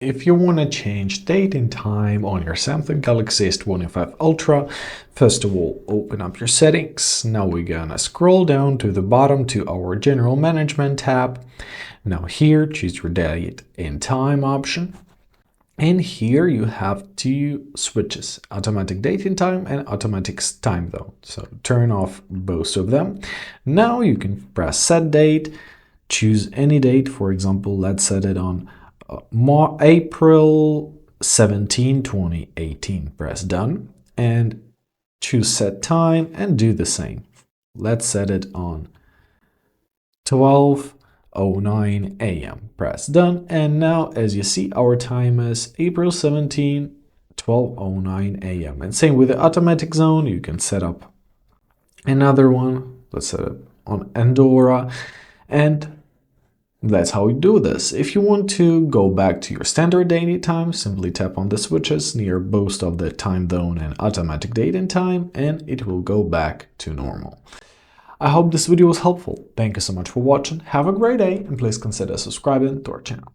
If you want to change date and time on your Samsung Galaxy S25 Ultra, first of all, open up your settings. Now we're gonna scroll down to the bottom to our General Management tab. Now here, choose your date and time option. And here you have two switches, automatic date and time and automatic time zone. So turn off both of them. Now you can press set date, choose any date. For example, let's set it on April 17, 2018. Press done and choose set time and do the same. Let's set it on 12:09 a.m. Press done, and now as you see, our time is April 17, 12:09 a.m. And same with the automatic zone, you can set up another one. Let's set it on Andorra, and that's how we do this. If you want to go back to your standard daily time, simply tap on the switches near both of the time zone and automatic date and time, and it will go back to normal. I hope this video was helpful. Thank you so much for watching. Have a great day, and please consider subscribing to our channel.